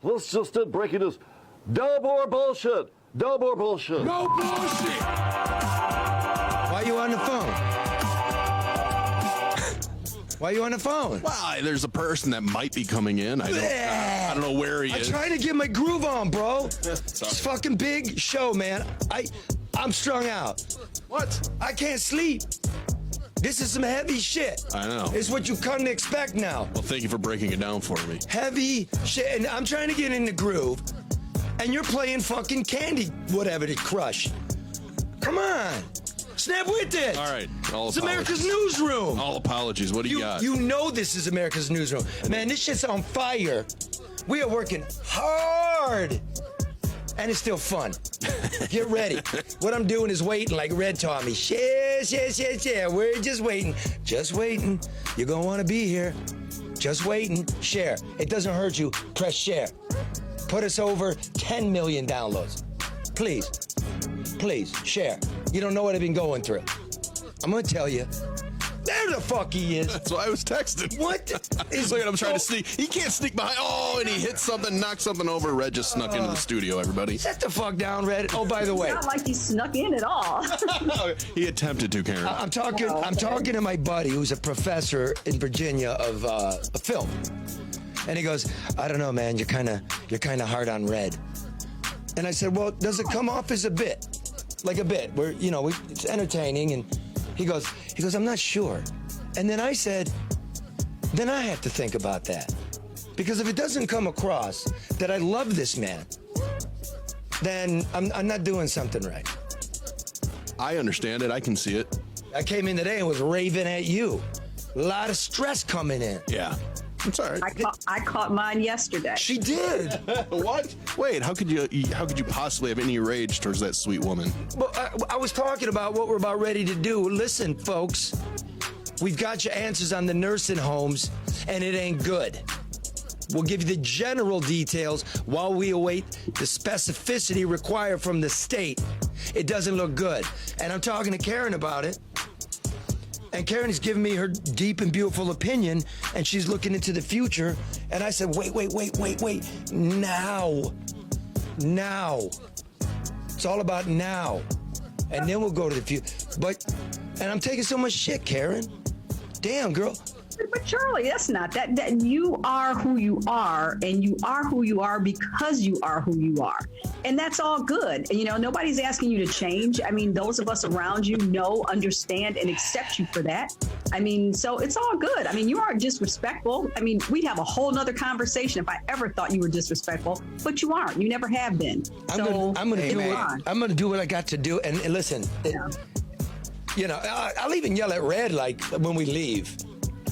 let's just do breaking news. No more bullshit. No more bullshit. No bullshit. Why are you on the phone? Why are you on the phone? Well, there's a person that might be coming in. I don't know where he is. I'm trying to get my groove on, bro. It's fucking big show, man. I'm strung out. What? I can't sleep. This is some heavy shit. I know. It's what you couldn't expect now. Well, thank you for breaking it down for me. Heavy shit, and I'm trying to get in the groove, and you're playing fucking Candy, whatever, to Crush. Come on. Snap with it. All right. It's America's Newsroom. All apologies. What do you got? You know this is America's Newsroom. Man, this shit's on fire. We are working hard. And it's still fun. Get ready. What I'm doing is waiting like Red taught me. Share. We're just waiting. Just waiting. You're going to want to be here. Just waiting. Share. It doesn't hurt you. Press share. Put us over 10 million downloads. Please. Please, share. You don't know what I've been going through. I'm going to tell you. There the fuck he is. That's why I was texting. What? Look at him trying to sneak. He can't sneak behind. Oh, and he hit something, knocked something over. Red just snuck into the studio, everybody. Set the fuck down, Red. Oh, by the way. It's not like he snuck in at all. He attempted to, Karen. I'm talking to my buddy who's a professor in Virginia of film. And he goes, I don't know, man, you're kind of hard on Red. And I said, well, does it come off as a bit? Like a bit where, it's entertaining. And he goes, I'm not sure. And then I said, then I have to think about that. Because if it doesn't come across that I love this man, then I'm not doing something right. I understand it. I can see it. I came in today and was raving at you. A lot of stress coming in. Yeah. It's all right. I caught mine yesterday. She did. What? Wait, how could you possibly have any rage towards that sweet woman? Well, I was talking about what we're about ready to do. Listen, folks, we've got your answers on the nursing homes, and it ain't good. We'll give you the general details while we await the specificity required from the state. It doesn't look good. And I'm talking to Karen about it. And Karen is giving me her deep and beautiful opinion, and she's looking into the future. And I said, wait. Now. It's all about now. And then we'll go to the future. And I'm taking so much shit, Karen. Damn, girl. But Charlie, that's not that you are who you are, and you are who you are because you are who you are. And that's all good. And, nobody's asking you to change. I mean, those of us around you know, understand, and accept you for that. I mean, so it's all good. I mean, you aren't disrespectful. I mean, we'd have a whole nother conversation if I ever thought you were disrespectful, but you aren't. You never have been. I'm gonna do what I got to do. And listen, I'll even yell at Red like when we leave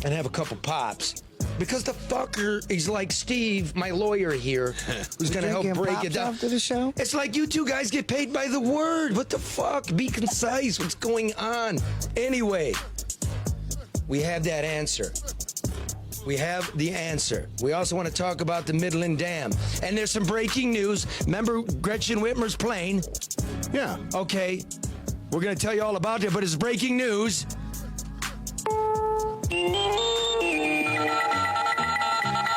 and have a couple pops. Because the fucker is like Steve, my lawyer here, who's going to help break it down. After the show? It's like you two guys get paid by the word. What the fuck? Be concise. What's going on? Anyway, we have that answer. We have the answer. We also want to talk about the Midland Dam. And there's some breaking news. Remember Gretchen Whitmer's plane? Yeah. Okay. We're going to tell you all about it, but it's breaking news.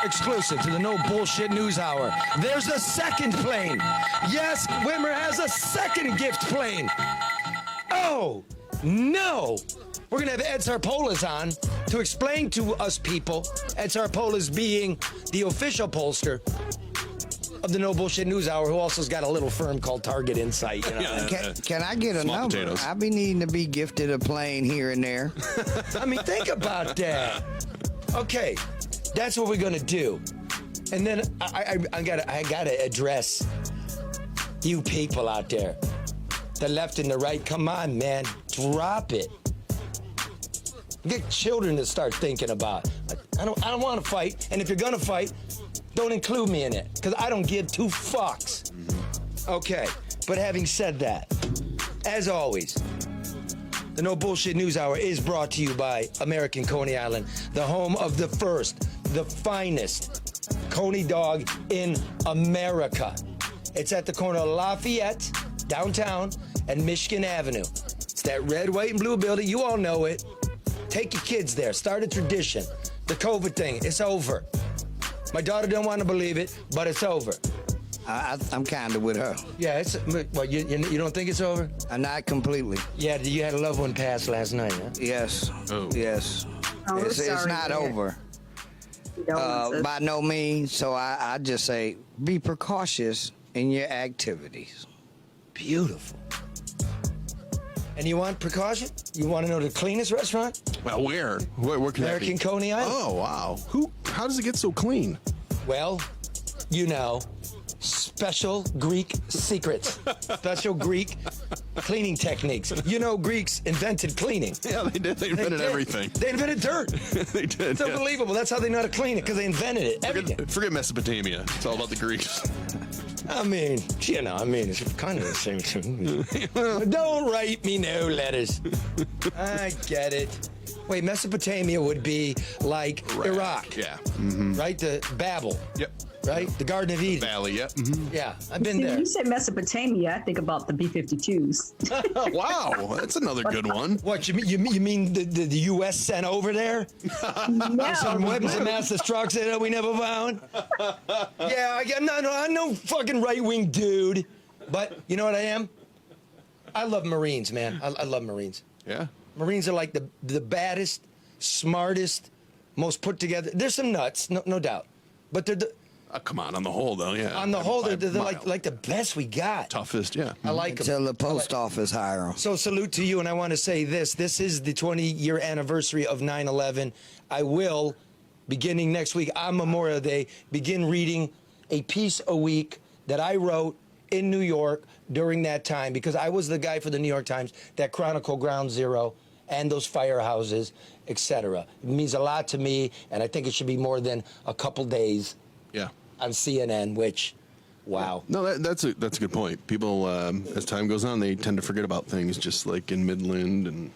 Exclusive to the No Bullshit News Hour. There's a second plane. Yes, Whitmer has a second gift plane. Oh, no. We're going to have Ed Sarpolas on to explain to us people, Ed Sarpolas being the official pollster of the No Bullshit News Hour, who also's got a little firm called Target Insight. Can I get a number? Potatoes. I'll be needing to be gifted a plane here and there. I mean, think about that. Okay, that's what we're gonna do, and then I gotta address you people out there, the left and the right. Come on, man, drop it. Get children to start thinking about. I don't want to fight, and if you're gonna fight, don't include me in it, because I don't give two fucks. Okay, but having said that, as always, the No Bullshit News Hour is brought to you by American Coney Island, the home of the first, the finest Coney dog in America. It's at the corner of Lafayette, downtown, and Michigan Avenue. It's that red, white, and blue building. You all know it. Take your kids there. Start a tradition. The COVID thing, it's over. My daughter don't want to believe it, but it's over. I'm kind of with her. Yeah, it's. Well, you don't think it's over? Not completely. Yeah, you had a loved one pass last night, huh? Yes. Oh. Yes. Oh, we're It's sorry not to hear. over. Condolences. By no means. So I just say be precautious in your activities. Beautiful. And you want precaution? You want to know the cleanest restaurant? Well, where? Where can that be? American Coney Island. Oh, wow. How does it get so clean? Well, you know, special Greek secrets, special Greek cleaning techniques. You know, Greeks invented cleaning. Yeah, they did. They invented did. everything. They invented dirt. They did. It's unbelievable. That's how they know how to clean it, because they invented it. Everything. Forget Mesopotamia. It's all about the Greeks. I mean, it's kind of the same thing. Don't write me no letters. I get it. Wait, Mesopotamia would be like Iraq. Yeah. Right? The Babel. Yep. Right? The Garden of Eden. Valley, yep. Yeah, I've been See, there. when you say Mesopotamia, I think about the B-52s. Wow, that's another good one. What, you mean the U.S. sent over there? Some weapons of mass destruction that we never found? Yeah, I'm no fucking right-wing dude. But you know what I am? I love Marines, man. I love Marines. Yeah. Marines are like the baddest, smartest, most put together. There's some nuts, no doubt. But they're Come on the whole, though, yeah. on the whole, they're By like the best we got. toughest, yeah. I like them. Until the post office hire them. So salute to you, and I want to say this. This is the 20-year anniversary of 9/11. I will, beginning next week on Memorial Day, begin reading a piece a week that I wrote in New York during that time, because I was the guy for the New York Times that chronicled Ground Zero and those firehouses, etc. It means a lot to me, and I think it should be more than a couple days Yeah. on CNN, which, wow. No, that's a good point. People, as time goes on, they tend to forget about things, just like in Midland and.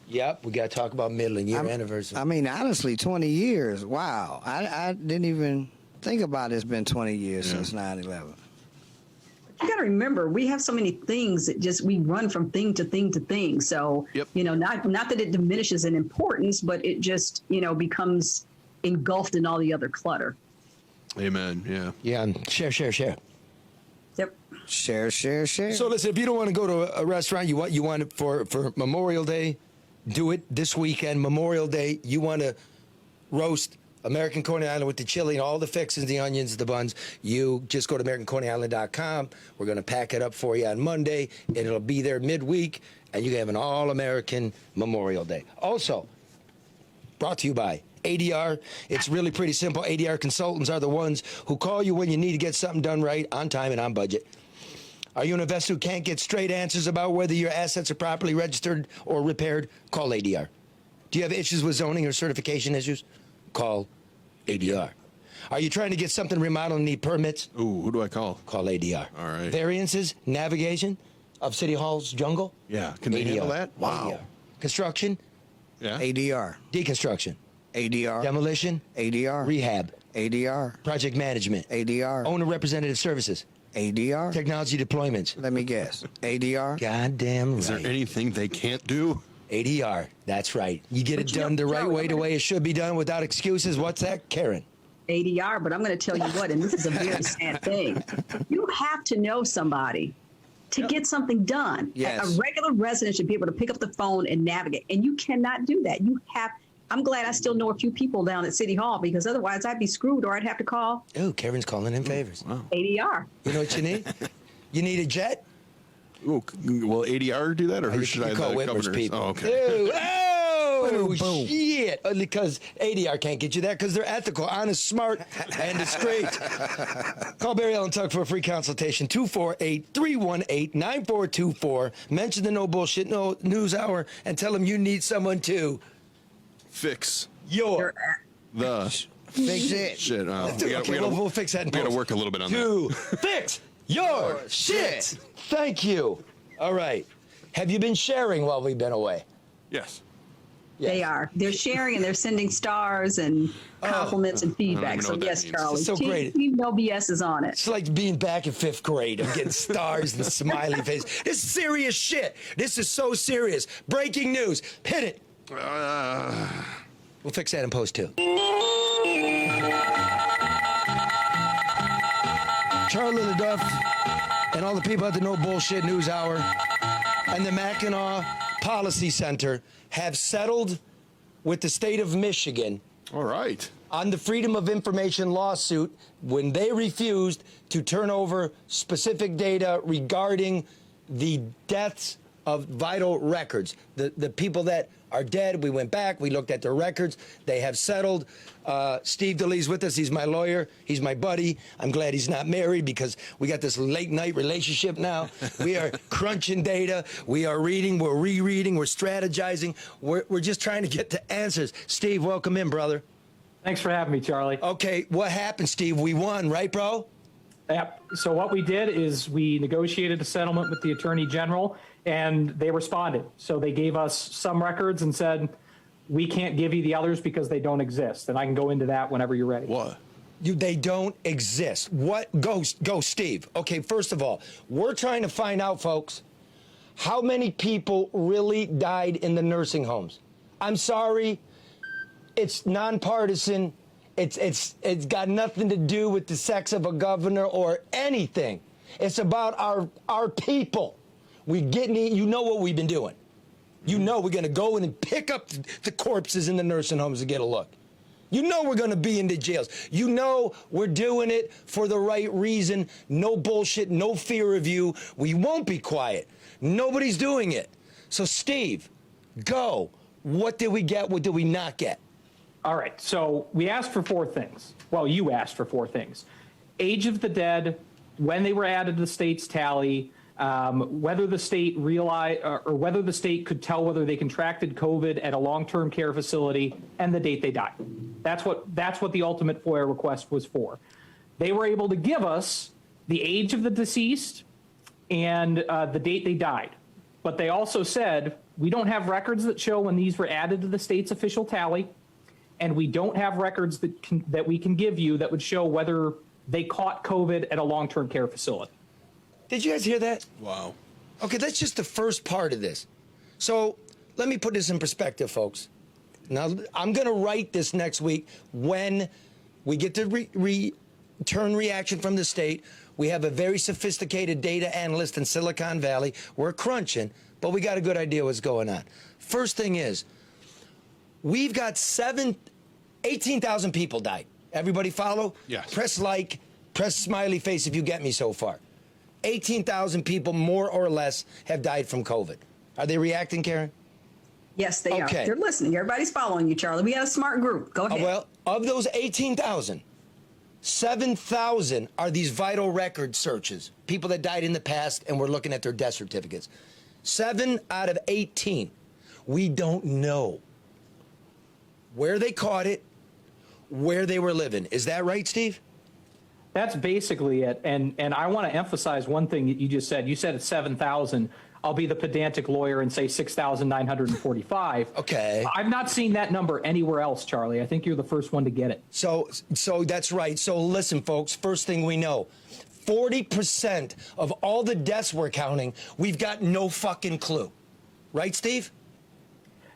Yep, we got to talk about Midland, year anniversary. I mean, honestly, 20 years. Wow. I didn't even think about it's been 20 years since 9/11. You got to remember, we have so many things that we run from thing to thing to thing. So, Yep. not that it diminishes in importance, but it just, becomes engulfed in all the other clutter. Amen, yeah. Yeah, and share. Yep. Share. So listen, if you don't want to go to a restaurant, you want it for Memorial Day, do it this weekend. Memorial Day, you want to roast American Coney Island with the chili and all the fixings, the onions, the buns. You just go to AmericanConeyIsland.com. We're going to pack it up for you on Monday, and it'll be there midweek, and you can have an all-American Memorial Day. Also, brought to you by ADR. It's really pretty simple. ADR consultants are the ones who call you when you need to get something done right, on time and on budget. Are you an investor who can't get straight answers about whether your assets are properly registered or repaired? Call ADR. Do you have issues with zoning or certification issues? Call ADR. Are you trying to get something remodeled and need permits? Ooh, who do I call? Call ADR. All right. Variances, navigation of City Hall's jungle? Yeah, can they handle that? Wow. ADR. Construction, Yeah. ADR. deconstruction, ADR. demolition, ADR. rehab, ADR. project management, ADR. owner representative services, ADR. technology deployments. Let me guess. ADR. Goddamn right. Is there anything they can't do? ADR. That's right. You get it you done know, the right Joe, way, the way it should be done, without excuses. What's that, Karen? ADR, but I'm going to tell you what, and this is a very sad thing. You have to know somebody to get something done. Yes. A regular resident should be able to pick up the phone and navigate, and you cannot do that. I'm glad I still know a few people down at City Hall, because otherwise I'd be screwed, or I'd have to call Oh, Karen's calling in favors. ADR. You know what you need? You need a jet? Ooh, will ADR do that, or who You should I? call The Whitmer's governors? people. Oh, okay. Ew, oh, Boom, boom. shit. Because ADR can't get you that, because they're ethical, honest, smart, and discreet. Call Barry Allen Tuck for a free consultation. 248-318-9424. Mention the No Bullshit No News Hour and tell them you need someone to Fix your the Fix it. shit. we'll fix that in We got to post. work a little bit on that. To fix your shit. Thank you. All right. Have you been sharing while we've been away? Yes. They are. They're sharing, and they're sending stars and compliments and feedback. even know So what that yes, means. Charlie. So great. Team No BS is on it. It's like being back in 5th grade. I'm getting stars and smiley face. This is serious shit. This is so serious. Breaking news. Hit it. We'll fix that in post too. Charlie LeDuff and all the people at the No Bullshit News Hour and the Mackinac Policy Center have settled with the state of Michigan All right. on the Freedom of Information lawsuit when they refused to turn over specific data regarding the deaths of vital records. The people that are dead, we went back, we looked at their records, they have settled. Steve DeLee's with us, he's my lawyer, he's my buddy. I'm glad he's not married because we got this late night relationship now. We are crunching data, we are reading, we're rereading, we're strategizing, we're just trying to get to answers. Steve, welcome in, brother. Thanks for having me, Charlie. Okay, what happened, Steve? We won, right, bro? Yep. So what we did is we negotiated a settlement with the Attorney General, and they responded. So they gave us some records and said, we can't give you the others because they don't exist. And I can go into that whenever you're ready. What? They don't exist. What? Go, Steve. Okay, first of all, we're trying to find out, folks, how many people really died in the nursing homes. I'm sorry, it's nonpartisan. It's got nothing to do with the sex of a governor or anything. It's about our people. You know what we've been doing. You know we're going to go in and pick up the corpses in the nursing homes and get a look. You know we're going to be in the jails. You know we're doing it for the right reason. No bullshit, no fear of you. We won't be quiet. Nobody's doing it. So, Steve, go. What did we get? What did we not get? All right. So we asked for four things. Well, you asked for four things. Age of the dead, when they were added to the state's tally, whether the state realized or whether the state could tell whether they contracted COVID at a long-term care facility, and the date they died. That's what the ultimate FOIA request was for. They were able to give us the age of the deceased and the date they died. But they also said, we don't have records that show when these were added to the state's official tally, and we don't have records that we can give you that would show whether they caught COVID at a long-term care facility. Did you guys hear that? Wow. Okay, that's just the first part of this. So let me put this in perspective, folks. Now, I'm going to write this next week when we get the return reaction from the state. We have a very sophisticated data analyst in Silicon Valley. We're crunching, but we got a good idea what's going on. First thing is, we've got 18,000 people died. Everybody follow? Yes. Press like, press smiley face if you get me so far. 18,000 people, more or less, have died from COVID. Are they reacting, Karen? Yes, they Okay. are. They're listening. Everybody's following you, Charlie. We got a smart group. Go ahead. Well, of those 18,000, 7,000 are these vital record searches, people that died in the past, and we're looking at their death certificates. 7 out of 18, we don't know where they caught it, where they were living. Is that right, Steve? That's basically it. And I want to emphasize one thing that you just said. You said it's 7,000. I'll be the pedantic lawyer and say 6,945. Okay. I've not seen that number anywhere else, Charlie. I think you're the first one to get it. So that's right. So listen, folks, first thing we know, 40% of all the deaths we're counting, we've got no fucking clue. Right, Steve?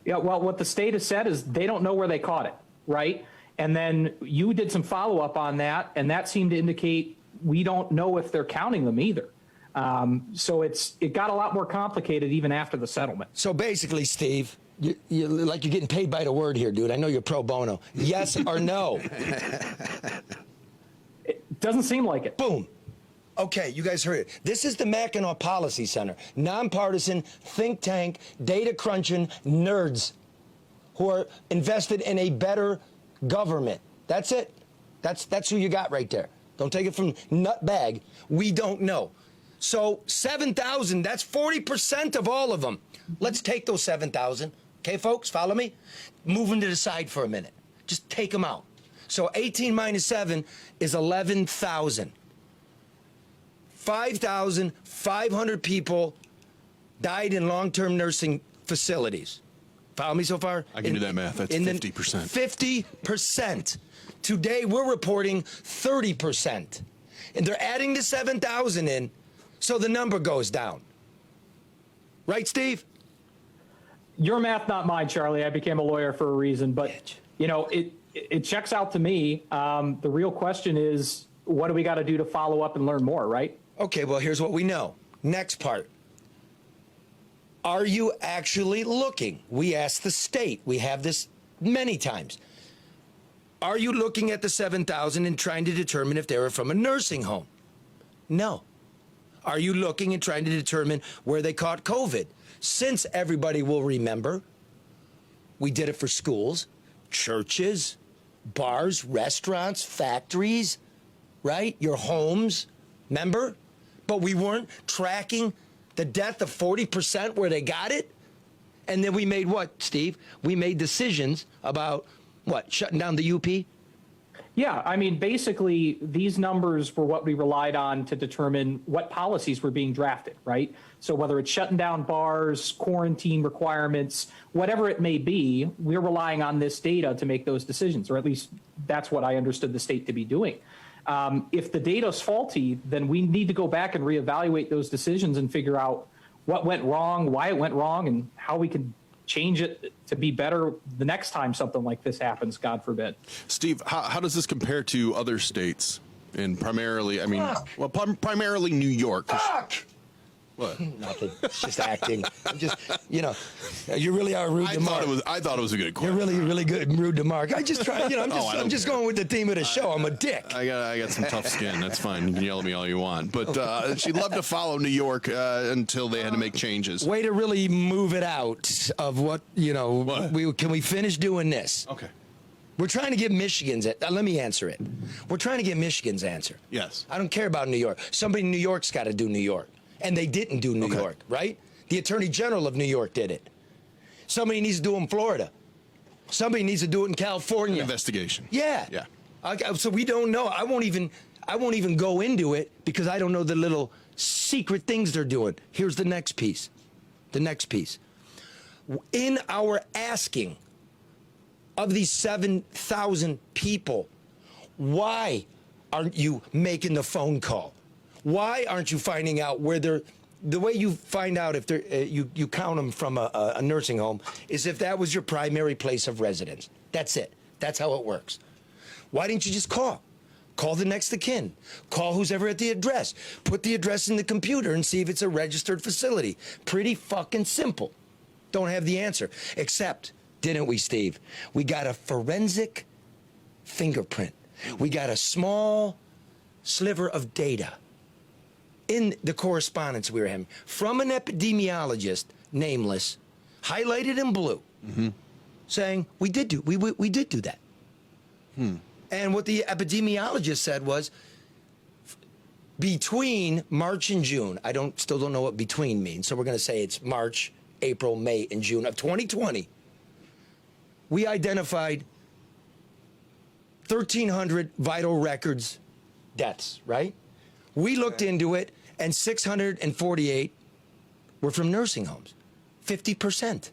Yeah, well, what the state has said is they don't know where they caught it, right? And then you did some follow-up on that, and that seemed to indicate we don't know if they're counting them either. So it got a lot more complicated even after the settlement. So basically, Steve, you're like you're getting paid by the word here, dude. I know you're pro bono. Yes or no? It doesn't seem like it. Boom. Okay, you guys heard it. This is the Mackinac Policy Center. Nonpartisan, think tank, data crunching nerds who are invested in a better government. That's it. That's who you got right there. Don't take it from nutbag. We don't know. So 7,000, that's 40% of all of them. Let's take those 7,000. Okay, folks, follow me? Move them to the side for a minute. Just take them out. So 18 minus 7 is 11,000. 5,500 people died in long-term nursing facilities. Follow me so far? I can do that math. That's 50%. 50%. Today, we're reporting 30%. And they're adding the 7,000 in, so the number goes down. Right, Steve? Your math, not mine, Charlie. I became a lawyer for a reason, but you know, it checks out to me. The real question is, what do we got to do to follow up and learn more, right? Okay, well, here's what we know. Next part. Are you actually looking? We asked the state. We have this many times. Are you looking at the 7,000 and trying to determine if they were from a nursing home? No. Are you looking and trying to determine where they caught COVID? Since everybody will remember, we did it for schools, churches, bars, restaurants, factories, right? Your homes, remember? But we weren't tracking the death of 40% where they got it. And then we made what, Steve? We made decisions about what? Shutting down the UP? Yeah, I mean, basically, these numbers were what we relied on to determine what policies were being drafted, right? So whether it's shutting down bars, quarantine requirements, whatever it may be, we're relying on this data to make those decisions, or at least that's what I understood the state to be doing. If the data's faulty, then we need to go back and reevaluate those decisions and figure out what went wrong, why it went wrong, and how we can change it to be better the next time something like this happens, God forbid. Steve, how does this compare to other states? And primarily, I mean, well, primarily New York. Fuck! What? Nothing. It's just acting. I'm just, you know, you really are rude to Mark. I thought it was a good question. You're really good and rude to Mark. I just try, you know, I'm just going with the theme of the show. I'm a dick. I got some tough skin. That's fine. You can yell at me all you want. But she'd love to follow New York until they had to make changes. Way to really move it out of what, you know, What? Can we finish doing this? Okay. We're trying to get Michigan's, let me answer it. We're trying to get Michigan's answer. Yes. I don't care about New York. Somebody in New York's got to do New York. And they didn't do New York, right? The Attorney General of New York did it. Somebody needs to do it in Florida. Somebody needs to do it in California. Investigation. Yeah. Yeah. So we don't know. I won't even go into it because I don't know the little secret things they're doing. Here's the next piece. The next piece. In our asking of these 7,000 people, why aren't you making the phone call? Why aren't you finding out where they're? The way you find out if they're, you count them from a nursing home is if that was your primary place of residence. That's it. That's how it works. Why didn't you just call? Call the next of kin. Call who's ever at the address. Put the address in the computer and see if it's a registered facility. Pretty fucking simple. Don't have the answer. Except, didn't we, Steve? We got a forensic fingerprint. We got a small sliver of data in the correspondence we were having from an epidemiologist, nameless, highlighted in blue, saying we did do that. And what the epidemiologist said was between March and June, still don't know what between means, so we're going to say it's March, April, May, and June of 2020, we identified 1,300 vital records deaths, right? We looked into it, and 648 were from nursing homes. 50%.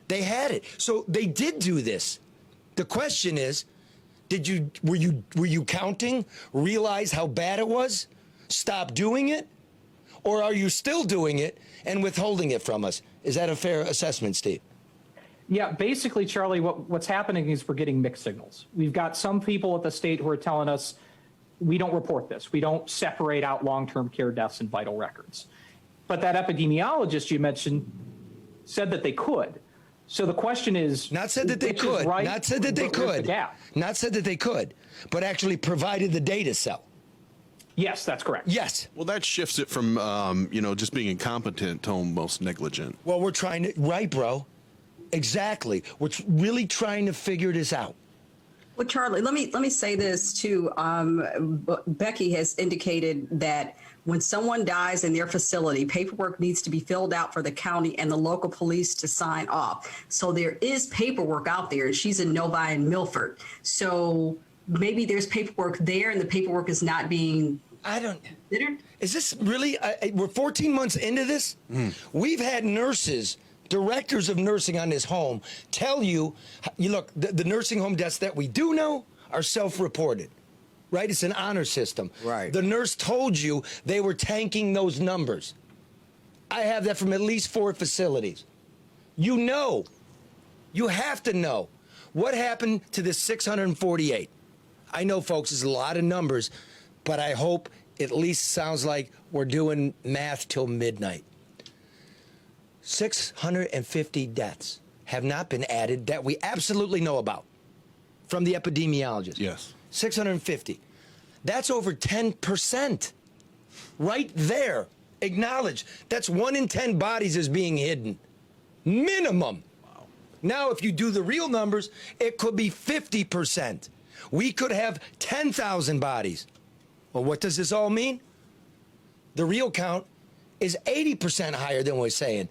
They had it. So they did do this. The question is, were you counting, realize how bad it was, stop doing it? Or are you still doing it and withholding it from us? Is that a fair assessment, Steve? Yeah, basically, Charlie, what's happening is we're getting mixed signals. We've got some people at the state who are telling us, we don't report this. We don't separate out long-term care deaths and vital records. But that epidemiologist you mentioned said that they could. So the question is... Not said that they could. Right, not said that they could. The not said that they could, but actually provided the data cell. Yes, that's correct. Yes. Well, that shifts it from, just being incompetent to almost negligent. Well, we're trying to... Right, bro. Exactly. We're really trying to figure this out. Well, Charlie, let me say this too. Becky has indicated that when someone dies in their facility, paperwork needs to be filled out for the county and the local police to sign off. So there is paperwork out there. She's in Novi and Milford. So maybe there's paperwork there and the paperwork is not being considered. Is this really, we're 14 months into this? We've had nurses, directors of nursing on this home tell you look, the nursing home deaths that we do know are self-reported, right? It's an honor system. Right. The nurse told you they were tanking those numbers. I have that from at least 4 facilities. You have to know what happened to the 648. I know, folks, it's a lot of numbers, but I hope at least sounds like we're doing math till midnight. 650 deaths have not been added that we absolutely know about from the epidemiologists. Yes. 650. That's over 10%. Right there. Acknowledge. That's 1 in 10 bodies is being hidden. Minimum. Wow. Now, if you do the real numbers, it could be 50%. We could have 10,000 bodies. Well, what does this all mean? The real count is 80% higher than we're saying.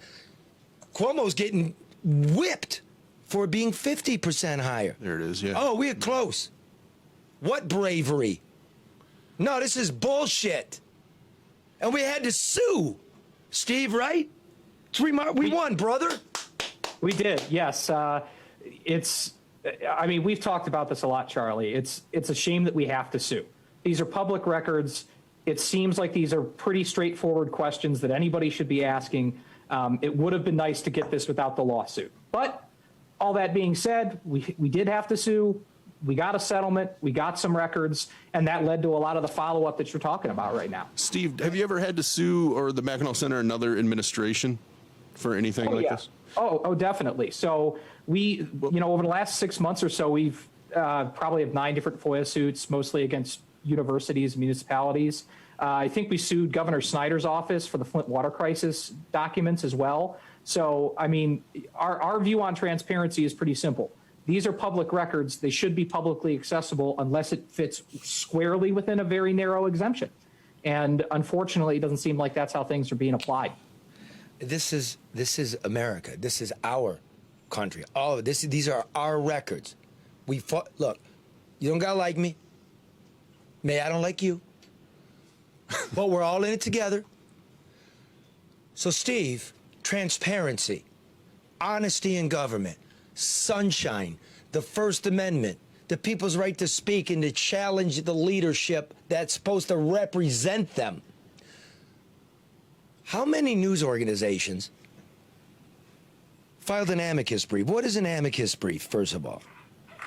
Cuomo's getting whipped for being 50% higher. There it is, yeah. Oh, we're close. What bravery? No, this is bullshit. And we had to sue. Steve, right? We won, brother. We did, yes. I mean, we've talked about this a lot, Charlie. It's a shame that we have to sue. These are public records. It seems like these are pretty straightforward questions that anybody should be asking. It would have been nice to get this without the lawsuit. But all that being said, we did have to sue. We got a settlement. We got some records. And that led to a lot of the follow-up that you're talking about right now. Steve, have you ever had to sue or the Mackinac Center another administration for anything like this? Oh, definitely. So we, over the last 6 months or so, we've probably have 9 different FOIA suits, mostly against universities, municipalities. I think we sued Governor Snyder's office for the Flint water crisis documents as well. So, I mean, our view on transparency is pretty simple. These are public records. They should be publicly accessible unless it fits squarely within a very narrow exemption. And unfortunately, it doesn't seem like that's how things are being applied. This is America. This is our country. All of this. These are our records. We fought. Look, you don't gotta like me. I don't like you. But we're all in it together. So, Steve, transparency, honesty in government, sunshine, the First Amendment, the people's right to speak and to challenge the leadership that's supposed to represent them. How many news organizations filed an amicus brief? What is an amicus brief, first of all?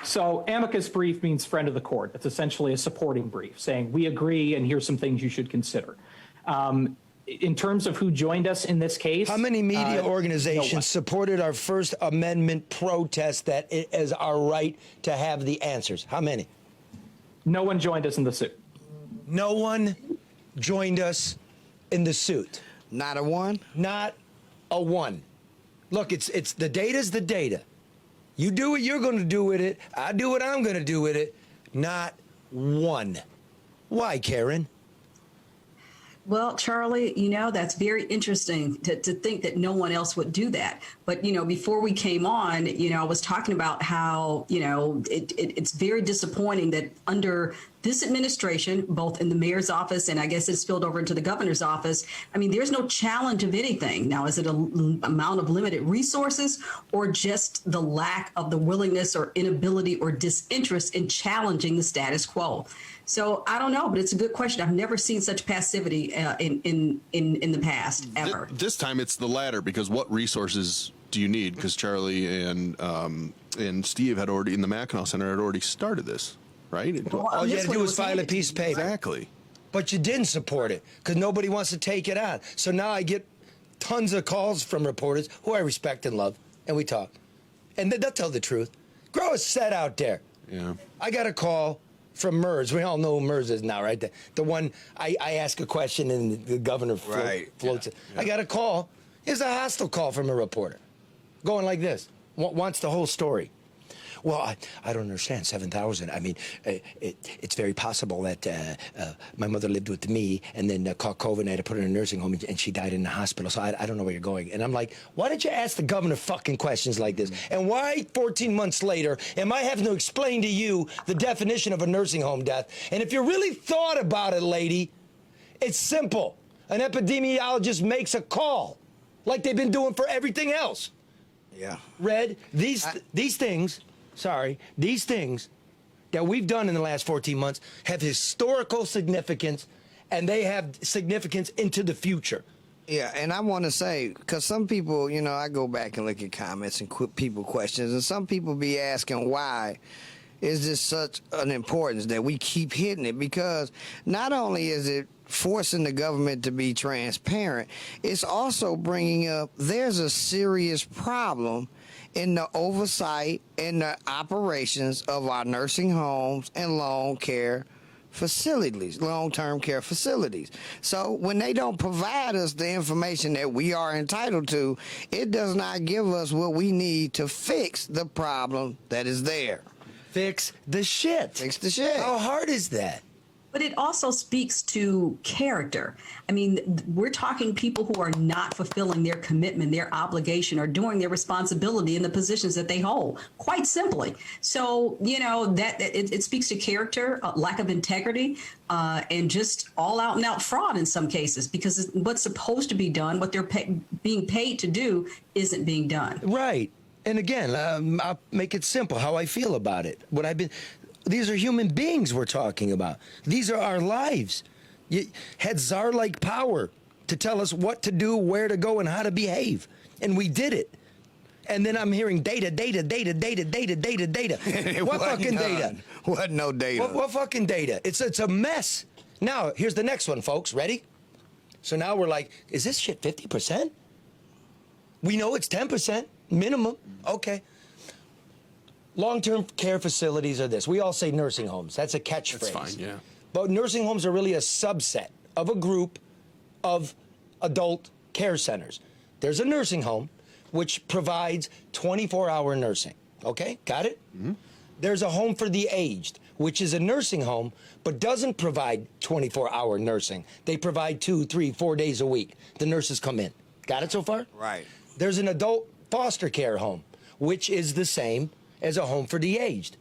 So amicus brief means friend of the court. It's essentially a supporting brief saying we agree and here's some things you should consider. In terms of who joined us in this case. How many media organizations supported our First Amendment protest that it is our right to have the answers? How many? No one joined us in the suit. No one joined us in the suit. Not a one? Not a one. Look, it's the data's the data. You do what you're going to do with it. I do what I'm going to do with it. Not one. Why, Karen? Well, Charlie, that's very interesting to think that no one else would do that. But, before we came on, I was talking about how, it's very disappointing that under this administration, both in the mayor's office and I guess it's spilled over into the governor's office, I mean, there's no challenge of anything. Now, is it an amount of limited resources or just the lack of the willingness or inability or disinterest in challenging the status quo? So I don't know, but it's a good question. I've never seen such passivity in the past ever. This time it's the latter, because what resources do you need? Because Charlie and Steve had already, in the Mackinac Center, had already started this, right? All you had to do was file a piece of paper. Exactly. But you didn't support it because nobody wants to take it on. So now I get tons of calls from reporters who I respect and love, and we talk. And they'll tell the truth. Grow a set out there. Yeah. I got a call from MERS. We all know who MERS is now, right? The one I ask a question and the governor floats it. Yeah. I got a call. It's a hostile call from a reporter going like this. Wants the whole story. Well, I don't understand. 7,000. I mean, it's very possible that my mother lived with me and then caught COVID and I had to put her in a nursing home and she died in the hospital. So I don't know where you're going. And I'm like, why did you ask the governor fucking questions like this? And why 14 months later am I having to explain to you the definition of a nursing home death? And if you really thought about it, lady, it's simple. An epidemiologist makes a call like they've been doing for everything else. Yeah. Red, these things that we've done in the last 14 months have historical significance, and they have significance into the future. Yeah, and I want to say, because some people, I go back and look at comments and people questions, and some people be asking why, is this such an importance that we keep hitting it? Because not only is it forcing the government to be transparent, it's also bringing up there's a serious problem in the oversight and the operations of our nursing homes and long-term care facilities. So when they don't provide us the information that we are entitled to, it does not give us what we need to fix the problem that is there. Fix the shit. Fix the shit. How hard is that? But it also speaks to character. I mean, we're talking people who are not fulfilling their commitment, their obligation, or doing their responsibility in the positions that they hold, quite simply. So, you know, that it speaks to character, lack of integrity, and just all out and out fraud in some cases, because what's supposed to be done, what they're being paid to do, isn't being done. Right. And again, I'll make it simple how I feel about it. These are human beings we're talking about. These are our lives. You had czar-like power to tell us what to do, where to go, and how to behave. And we did it. And then I'm hearing data. What fucking data? What no data? What fucking data? It's a mess. Now, here's the next one, folks. Ready? So now we're like, is this shit 50%? We know it's 10% minimum. Okay. Long-term care facilities are this. We all say nursing homes. That's a catchphrase. That's fine, yeah. But nursing homes are really a subset of a group of adult care centers. There's a nursing home which provides 24-hour nursing. Okay? Got it? Mm-hmm. There's a home for the aged, which is a nursing home but doesn't provide 24-hour nursing. They provide 2, 3, 4 days a week. The nurses come in. Got it so far? Right. There's an adult foster care home, which is the same as a home for the aged.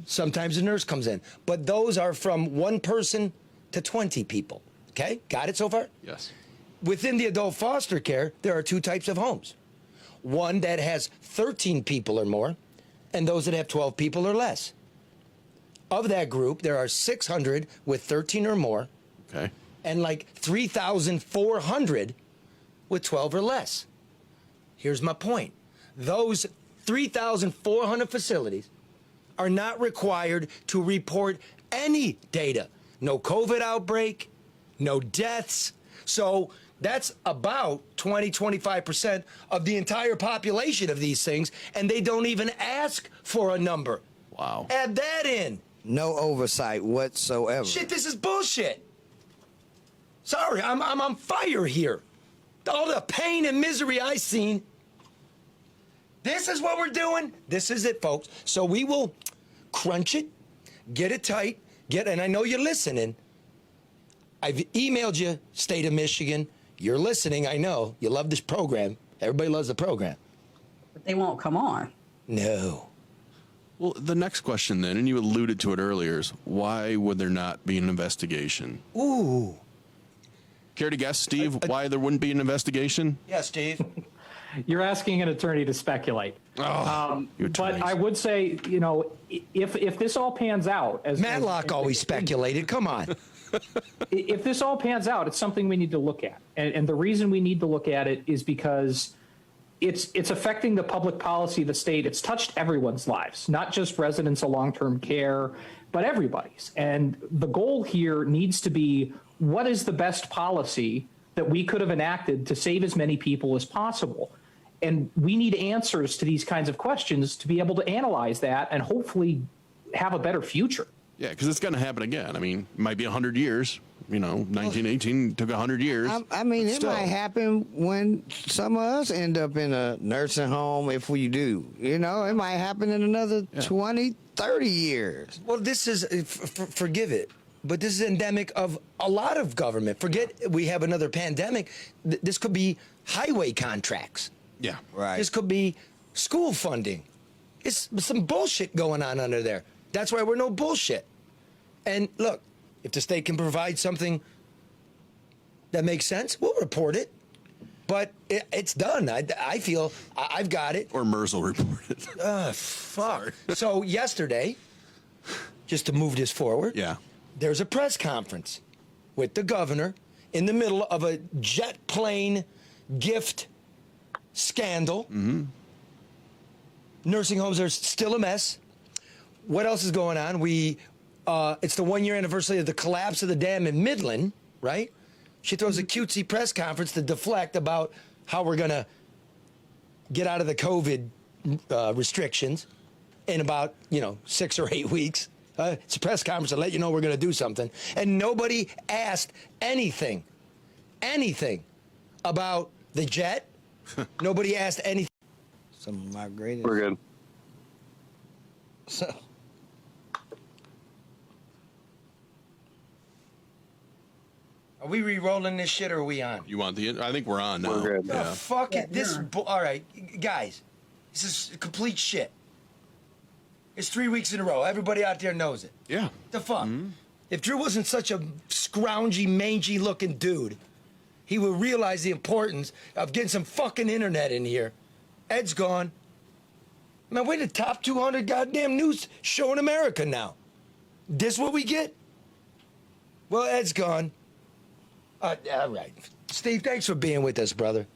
Sometimes a nurse comes in, but those are from 1 person to 20 people. Okay? Got it so far? Yes. Within the adult foster care, there are 2 types of homes. One that has 13 people or more, and those that have 12 people or less. Of that group, there are 600 with 13 or more, Okay. and like 3,400 with 12 or less. Here's my point. Those 3,400 facilities are not required to report any data. No COVID outbreak, no deaths. So that's about 20-25% of the entire population of these things, and they don't even ask for a number. Wow. Add that in. No oversight whatsoever. Shit, this is bullshit. Sorry, I'm on fire here. All the pain and misery I've seen. This is what we're doing. This is it, folks. So we will crunch it, get it tight, and I know you're listening. I've emailed you, State of Michigan. You're listening, I know. You love this program. Everybody loves the program. But they won't come on. No. Well, the next question then, and you alluded to it earlier, is why would there not be an investigation? Ooh. Care to guess, Steve, why there wouldn't be an investigation? Yeah, Steve. You're asking an attorney to speculate. You But attorneys. I would say, you know, if this all pans out, as Matlock always speculated. Come on. if this all pans out, it's something we need to look at. And the reason we need to look at it is because it's affecting the public policy of the state. It's touched everyone's lives, not just residents of long-term care, but everybody's. And the goal here needs to be, what is the best policy that we could have enacted to save as many people as possible? And we need answers to these kinds of questions to be able to analyze that and hopefully have a better future. Yeah, because it's going to happen again. I mean, it might be 100 years. You know, 1918 took 100 years. I mean, but it still. might happen when some of us end up in a nursing home if we do. You know, it might happen in another 20, 30 years. Well, this is, forgive it, but this is endemic of a lot of government. Forget we have another pandemic. This could be highway contracts. Yeah. Right. This could be school funding. It's some bullshit going on under there. That's why we're no bullshit. And look, if the state can provide something that makes sense, we'll report it. But it's done. I feel I've got it. Or MERS will report it. Fuck. So yesterday, just to move this forward, Yeah. there's a press conference with the governor in the middle of a jet plane gift scandal. Mm-hmm. Nursing homes are still a mess. what else is going on? It's the 1 year anniversary of the collapse of the dam in Midland, right? She throws a cutesy press conference to deflect about how we're going to get out of the COVID restrictions in about, 6 or 8 weeks. It's a press conference to let you know we're going to do something. And nobody asked anything about the jet. Nobody asked anything. Some of my greatest. We're good. So, Are we re-rolling this shit or are we on? You want I think we're on now. We're good. Oh, fuck it. All right, guys. This is complete shit. It's 3 weeks in a row. Everybody out there knows it. Yeah. The fuck? If Drew wasn't such a scroungy, mangy looking dude, he would realize the importance of getting some fucking internet in here. Ed's gone. Man, we're the top 200 goddamn news show in America now. This what we get? Well, Ed's gone. All right. Steve, thanks for being with us, brother.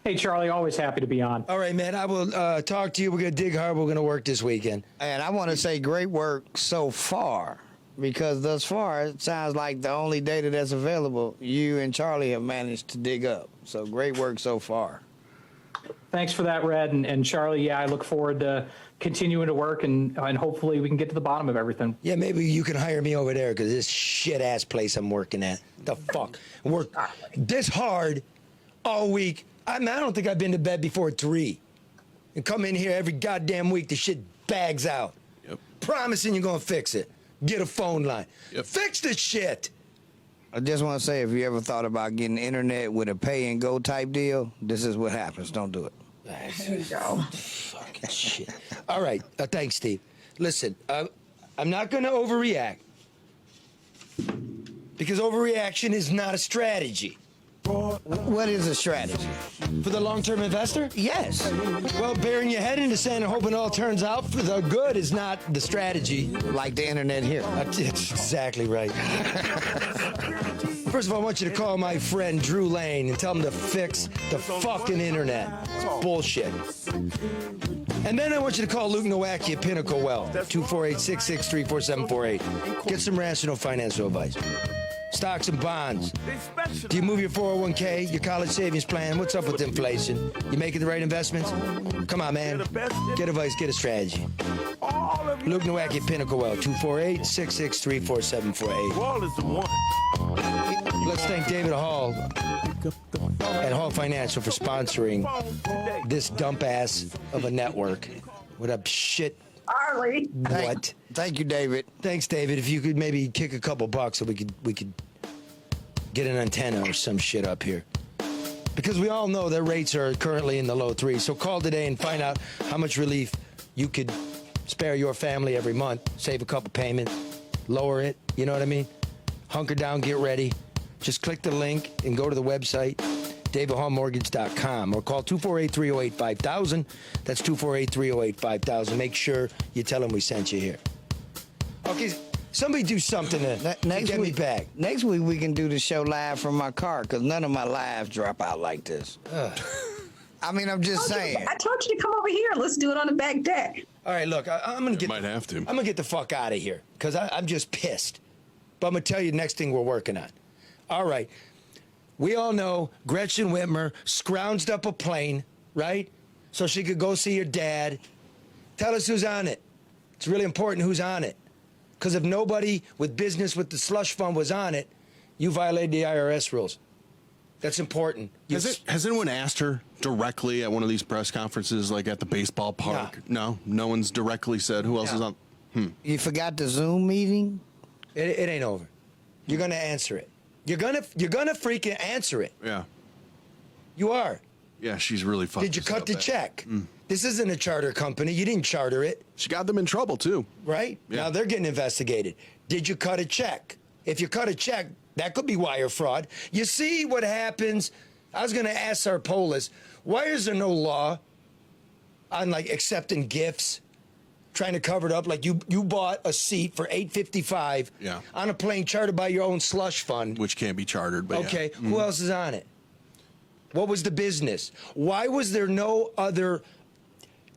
Hey, Charlie, always happy to be on. All right, man. I will talk to you. We're going to dig hard. We're going to work this weekend. and I want to say great work so far, because thus far it sounds like the only data that's available, you and Charlie have managed to dig up. So great work so far. Thanks for that, Red. And Charlie, yeah, I look forward to continuing to work and hopefully we can get to the bottom of everything. Yeah, maybe you can hire me over there because this shit-ass place I'm working at. The fuck? Work this hard all week. I don't think I've been to bed before 3. And come in here every goddamn week, the shit bags out. Yep. Promising you're going to fix it. Get a phone line. Yep. Fix the shit. I just want to say, if you ever thought about getting internet with a pay and go type deal, this is what happens. Don't do it. There you go. Fucking shit. All right. Thanks, Steve. Listen, I'm not going to overreact because overreaction is not a strategy. What is a strategy? For the long-term investor? Yes. Well, burying your head in the sand and hoping it all turns out for the good is not the strategy. Like the internet here. That's exactly right. First of all, I want you to call my friend Drew Lane and tell him to fix the fucking internet. It's bullshit. And then I want you to call Luke Nowacki at Pinnacle Wealth, 248-663-4748. Get some rational financial advice. Stocks and bonds. Do you move your 401k, your college savings plan? What's up with inflation? You making the right investments? Come on, man. Get advice, get a strategy. Luke Nowacki at Pinnacle Wealth, 248-663-4748. Wall is the one. Let's thank David Hall at Hall Financial for sponsoring this dump ass of a network. What up, shit? Charlie. What? Thank you, David. Thanks, David. If you could maybe kick a couple bucks so we could get an antenna or some shit up here. Because we all know their rates are currently in the low 3s. So call today and find out how much relief you could spare your family every month. Save a couple payments, lower it, you know what I mean? Hunker down, get ready. Just click the link and go to the website, davidhallmortgage.com, or call 248-308-5000. That's 248-308-5000. Make sure you tell them we sent you here. Okay, somebody do something to get me back. Next week we can do the show live from my car, because none of my lives drop out like this. I mean, I'm just saying. I told you to come over here. Let's do it on the back deck. All right, look, I'm gonna get. Might have to. I'm gonna get the fuck out of here because I'm just pissed. But I'm gonna tell you the next thing we're working on. All right, we all know Gretchen Whitmer scrounged up a plane, right? So she could go see her dad. Tell us who's on it. It's really important who's on it. Because if nobody with business with the slush fund was on it, you violated the IRS rules. That's important. Has anyone asked her directly at one of these press conferences, like at the baseball park? No one's directly said who else is on. You forgot the Zoom meeting? It ain't over. You're gonna answer it. You're gonna freaking answer it. Yeah. You are. Yeah, she's really fucked. Did you this cut up the bad. check? This isn't a charter company. You didn't charter it, She got them in trouble too. right? Yeah. Now they're getting investigated. Did you cut a check? If you cut a check, that could be wire fraud. You see what happens? I was going to ask Sarpolis, why is there no law on like accepting gifts, trying to cover it up? Like you bought a seat for $8.55 Yeah. on a plane chartered by your own slush fund. Which can't be chartered, but Okay, yeah. who else is on it? What was the business? Why was there no other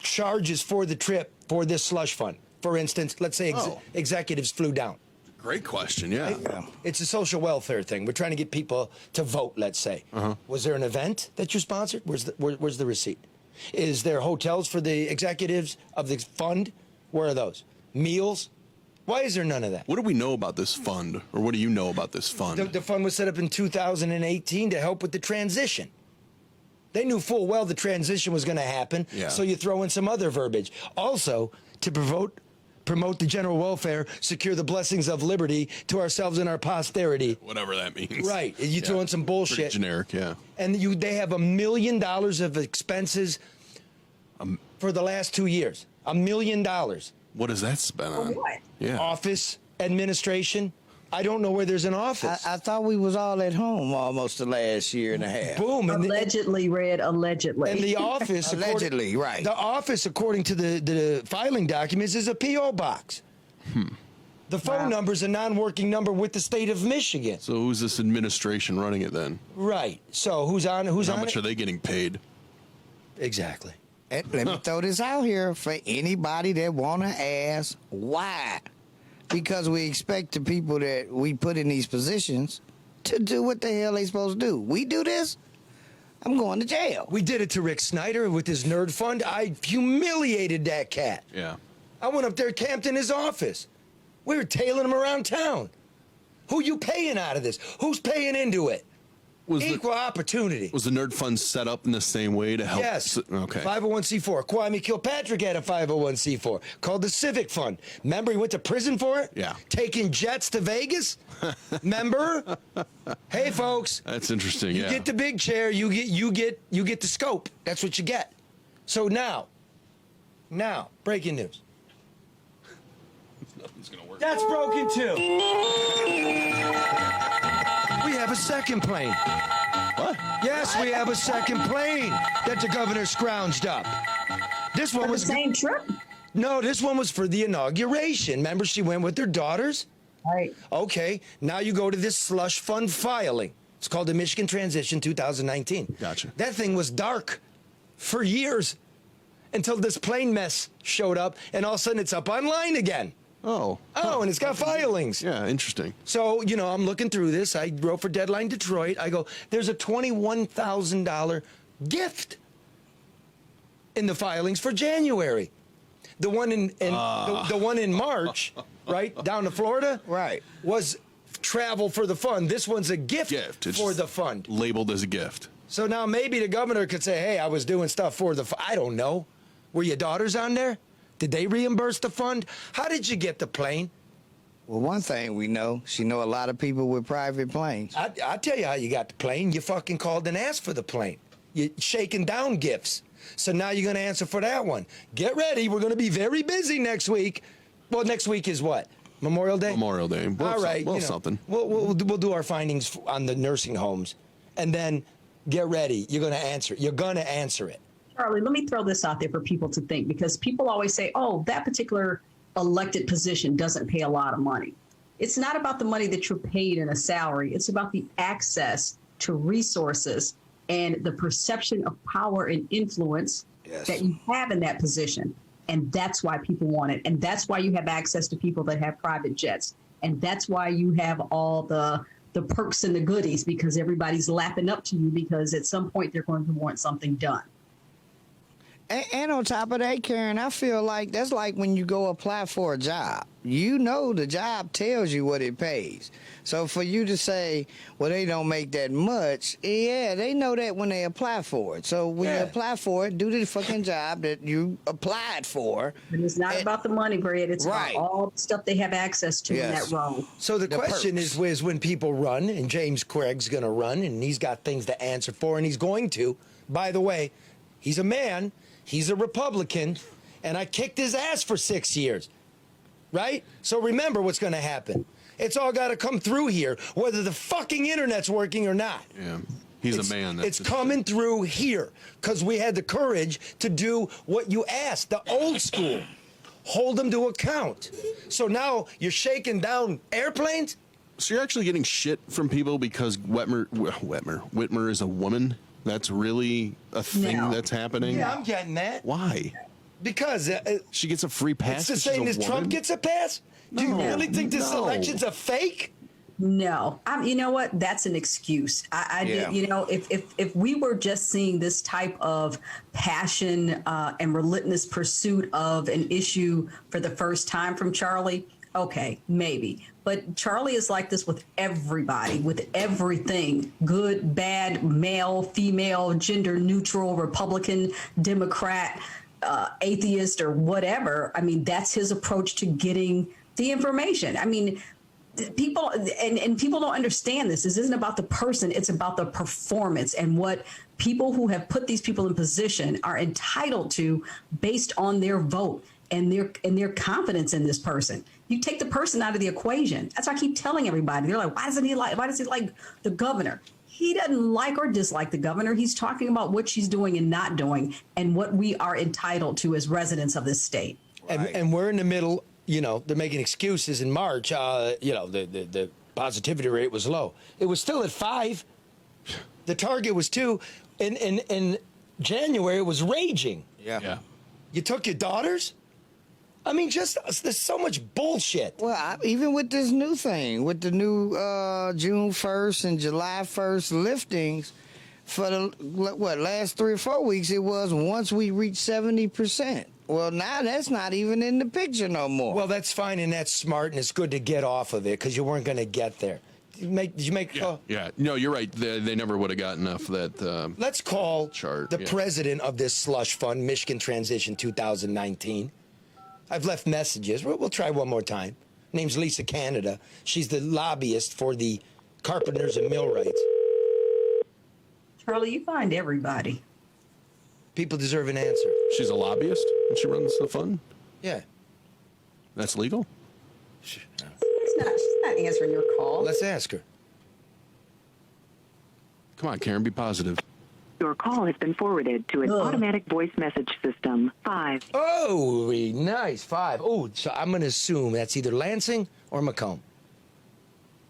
charges for the trip for this slush fund? for instance, let's say executives flew down. Great question. Yeah. It's a social welfare thing. We're trying to get people to vote, let's say. Was there an event that you sponsored? Where's the receipt? Is there hotels for the executives of the fund? Where are those? Meals? Why is there none of that? What do we know about this fund, or what do you know about this fund? The fund was set up in 2018 to help with the transition. They knew full well the transition was going to happen, so you throw in some other verbiage. Also, to promote the general welfare, secure the blessings of liberty to ourselves and our posterity. Whatever that means. Right. You throw in some bullshit. Pretty generic, yeah. And they have $1 million of expenses for the last 2 years. $1 million. What does that spend on? what? Yeah. Office, administration. I don't know where there's an office. I thought we was all at home almost the last year and a half. Boom. Allegedly, Red, allegedly. And the office, Allegedly, right. The office, according to the filing documents, is a P.O. box. The phone number's a non-working number with the state of Michigan. So who's this administration running it then? Right. So who's on How it? much are they getting paid? Exactly. And let me throw this out here for anybody that want to ask why. Because we expect the people that we put in these positions to do what the hell they supposed to do. We do this, I'm going to jail. We did it to Rick Snyder with his nerd fund. I humiliated that cat. Yeah. I went up there, camped in his office. We were tailing him around town. Who you paying out of this? Who's paying into it? Equal opportunity. Was the nerd fund set up in the same way to help? Yes. Okay. 501c4. Kwame Kilpatrick had a 501c4 called the Civic Fund. Remember, he went to prison for it? Yeah. Taking jets to Vegas? Remember? Hey, folks. That's interesting. You Yeah. get the big chair. You get the scope. That's what you get. So now, breaking news. Nothing's gonna work. That's broken too. We have a second plane. What? Yes, we have a second plane that the governor scrounged up. This one For the was same trip? No, this one was for the inauguration. Remember, she went with her daughters? Right. Okay, now you go to this slush fund filing. It's called the Michigan Transition 2019. Gotcha. That thing was dark for years until this plane mess showed up, and all of a sudden it's up online again. Oh. And it's got filings. Yeah, interesting. So, I'm looking through this. I wrote for Deadline Detroit. I go, there's a $21,000 gift in the filings for January. The one the one in March, right, down to Florida, Right. was travel for the fund. This one's a gift It's for the fund. Labeled as a gift. So now maybe the governor could say, hey, I was doing stuff for the fund. I don't know. Were your daughters on there? Did they reimburse the fund? How did you get the plane? Well, one thing we know, she know a lot of people with private planes. I'll tell you how you got the plane. You fucking called and asked for the plane. You're shaking down gifts. So now you're going to answer for that one. Get ready. We're going to be very busy next week. Well, next week is what? Memorial Day? Memorial Day. Well, All right. something. We'll do our findings on the nursing homes. And then get ready. You're going to answer it. You're going to answer it. Charlie, let me throw this out there for people to think, because people always say, oh, that particular elected position doesn't pay a lot of money. It's not about the money that you're paid in a salary. It's about the access to resources and the perception of power and influence that you have in that position. And that's why people want it. And that's why you have access to people that have private jets. And that's why you have all the perks and the goodies, because everybody's lapping up to you, because at some point they're going to want something done. And on top of that, Karen, I feel like that's like when you go apply for a job. You know the job tells you what it pays. So for you to say, well, they don't make that much, yeah, they know that when they apply for it. So when you apply for it, do the fucking job that you applied for. And it's not about the money, Brad. It's Right. about all the stuff they have access to in that role. So the question perks. is when people run, and James Craig's going to run, and he's got things to answer for, and he's going to. By the way, he's a man. He's a Republican, and I kicked his ass for 6 years, right? So remember what's going to happen. It's all got to come through here, whether the fucking internet's working or not. Yeah. He's a man. It's coming through here because we had the courage to do what you asked, the old school. Hold them to account. So now you're shaking down airplanes? So you're actually getting shit from people because Whitmer is a woman? That's really a thing No. that's happening? Yeah, I'm getting that. Why? Because She gets a free pass. it's the same as Trump gets a pass. Do you really think this No. election's a fake? No, you know what? That's an excuse. Yeah. You know, if we were just seeing this type of passion and relentless pursuit of an issue for the first time from Charlie, okay, maybe. But Charlie is like this with everybody, with everything: good, bad, male, female, gender neutral, Republican, Democrat, atheist, or whatever. I mean, that's his approach to getting the information. I mean, people and people don't understand this. This isn't about the person, it's about the performance and what people who have put these people in position are entitled to based on their vote and their confidence in this person. You take the person out of the equation. That's why I keep telling everybody. They're like, why does he like the governor? He doesn't like or dislike the governor. He's talking about what she's doing and not doing and what we are entitled to as residents of this state. And we're in the middle. You know, they're making excuses in March. You know, the positivity rate was low. It was still at 5. The target was 2. In January, it was raging. Yeah. You took your daughters? I mean, there's so much bullshit. Well, even with this new thing, with the new June 1st and July 1st liftings, for the last 3 or 4 weeks, it was once we reach 70%. Well, now that's not even in the picture no more. Well, that's fine and that's smart, and it's good to get off of it because you weren't going to get there. Did you make? Yeah. No, you're right. They never would have gotten enough that. Let's call Chart, the yeah. president of this slush fund, Michigan Transition 2019. I've left messages. We'll try one more time. Name's Lisa Canada. She's the lobbyist for the carpenters and millwrights. Charlie, you find everybody. People deserve an answer. She's a lobbyist and she runs the fund. Yeah. That's legal. She's not answering your call. Let's ask her. Come on, Karen, be positive. Your call has been forwarded to an automatic voice message system. 5. Oh, nice. 5. Oh, so I'm going to assume that's either Lansing or Macomb.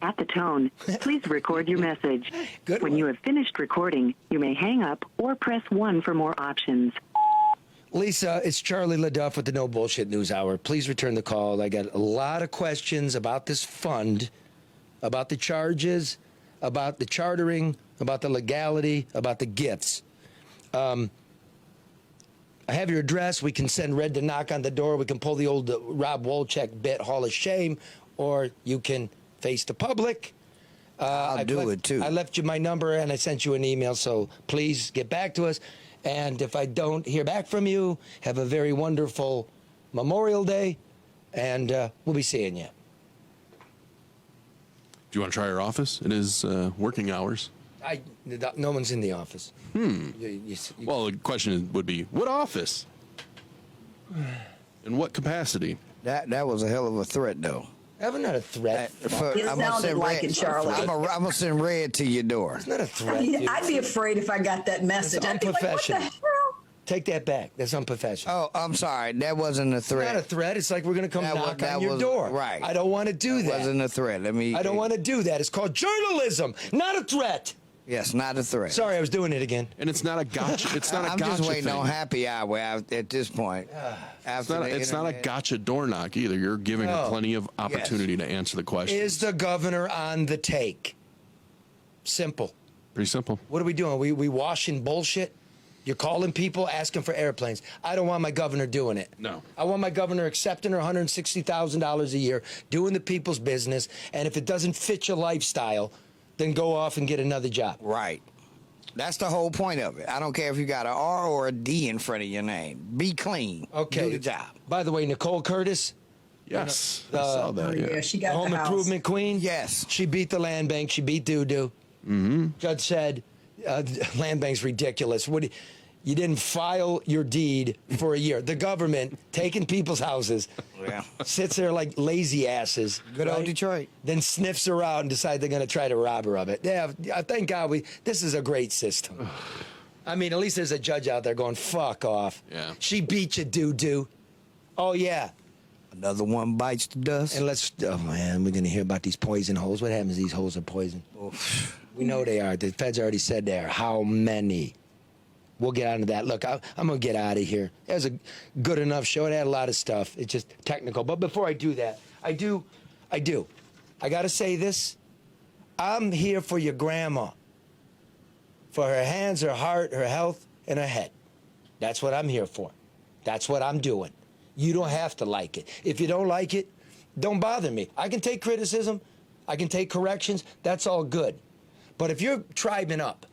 At the tone, please record your message. Good When one. you have finished recording, you may hang up or press 1 for more options. Lisa, it's Charlie LeDuff with the No Bullshit News Hour. Please return the call. I got a lot of questions about this fund, about the charges, about the chartering, about the legality, about the gifts. I have your address. We can send Red to knock on the door. We can pull the old Rob Wolchek bit, Hall of Shame, or you can face the public. I'll do it too. I left you my number and I sent you an email, so please get back to us. And if I don't hear back from you, have a very wonderful Memorial Day, and we'll be seeing you. Do you want to try our office? It is working hours. No one's in the office. Well, the question would be, what office? In what capacity? That was a hell of a threat, though. I'm not a threat. It sounded like it, Charlie. I'm gonna send Red to your door. It's not a threat. I'd be afraid if I got that message. It's I'd be like, what the unprofessional. hell? Take that back. That's unprofessional. Oh, I'm sorry. That wasn't a It's threat. not a threat. It's like we're going to come knock on your door. Right. I don't want to do that. Wasn't a threat. I don't want to do that. It's called journalism, not a threat. Yes, not a threat. Sorry, I was doing it again. And it's not a gotcha. It's not a I'm gotcha just waiting thing. on happy hour at this point. It's not a gotcha door knock either. You're giving her No. plenty of opportunity to answer the question. Is the governor on the take? Simple. Pretty simple. What are we doing? We washing bullshit? You're calling people asking for airplanes. I don't want my governor doing it. No. I want my governor accepting her $160,000 a year, doing the people's business, and if it doesn't fit your lifestyle, then go off and get another job. Right. That's the whole point of it. I don't care if you got an R or a D in front of your name. Be clean. Okay. Do the job. By the way, Nicole Curtis, Yes. I saw that. Yeah. Yeah, she the got home the house. improvement queen. Yes. She beat the land bank. She beat doo-doo. Mm-hmm. Judge said, land bank's ridiculous. You didn't file your deed for a year. The government taking people's houses, Yeah. sits there like lazy asses. Good old Detroit. Then sniffs her out and decide they're going to try to rob her of it. Yeah, thank God this is a great system. I mean, at least there's a judge out there going, fuck off. Yeah. She beat you, doo-doo. Oh, yeah. Another one bites the dust. And oh man, we're going to hear about these poison holes. What happens if these holes are poison? We know they are. The feds already said they are. How many? We'll get on to that. Look, I'm going to get out of here. It was a good enough show. It had a lot of stuff. It's just technical. But before I do that, I got to say this. I'm here for your grandma. For her hands, her heart, her health, and her head. That's what I'm here for. That's what I'm doing. You don't have to like it. If you don't like it, don't bother me. I can take criticism. I can take corrections. That's all good. But if you're tribing up,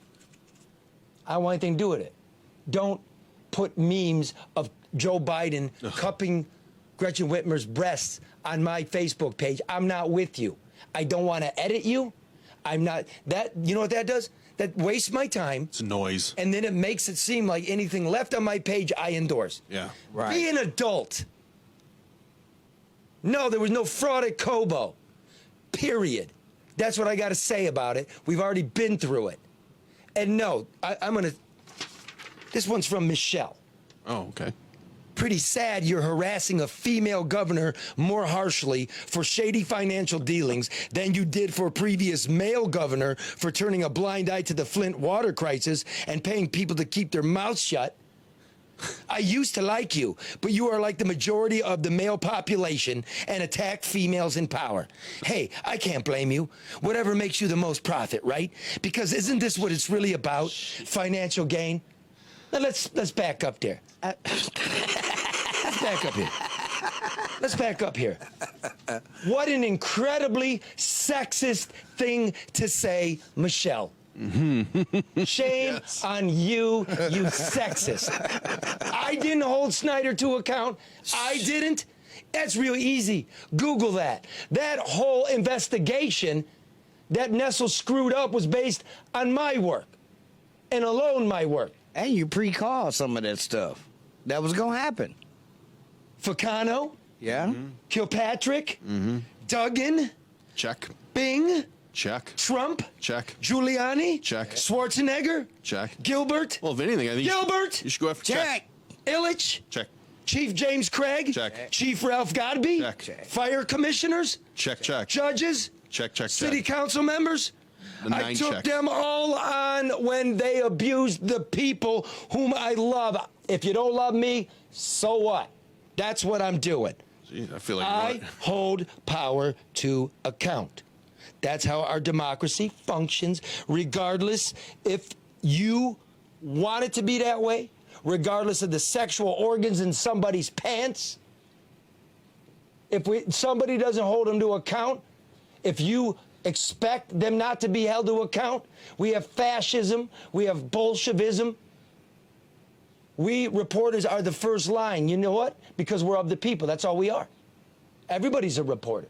I don't want anything to do with it. Don't put memes of Joe Biden cupping Gretchen Whitmer's breasts on my Facebook page. I'm not with you. I don't want to edit you. I'm not. That. You know what that does? That wastes my time. It's noise. And then it makes it seem like anything left on my page I endorse. Yeah. Right. Be an adult. No, there was no fraud at Cobo. Period. That's what I got to say about it. We've already been through it. And no, I'm going to... This one's from Michelle. Oh, okay. Pretty sad you're harassing a female governor more harshly for shady financial dealings than you did for a previous male governor for turning a blind eye to the Flint water crisis and paying people to keep their mouths shut. I used to like you, but you are like the majority of the male population and attack females in power. Hey, I can't blame you. Whatever makes you the most profit, right? Because isn't this what it's really about? Financial gain? Now let's back up there. Let's back up here. Let's back up here. What an incredibly sexist thing to say, Michelle. Shame on you, you sexist. I didn't hold Snyder to account. I didn't. That's real easy. Google that. That whole investigation that Nessel screwed up was based on my work and alone my work. And you pre-called some of that stuff. That was going to happen. Ficano, Yeah? Kilpatrick, Duggan, Check. Bing, Check. Trump, Check. Giuliani, Check. Schwarzenegger, Check. Gilbert, Well, if anything, I think Gilbert, you should go after Check. Illich, Check. Chief James Craig, Check. Chief Ralph Godby, Check. Fire Commissioners, Check. Check. judges, Check. Check. City Check. Council members. The I 9 took checks. them all on when they abused the people whom I love. If you don't love me, so what? That's what I'm doing. Gee, I feel like I hold power to account. That's how our democracy functions, regardless if you want it to be that way, regardless of the sexual organs in somebody's pants. If somebody doesn't hold them to account, if you expect them not to be held to account, we have fascism, we have Bolshevism. We reporters are the first line. You know what? Because we're of the people. That's all we are. Everybody's a reporter.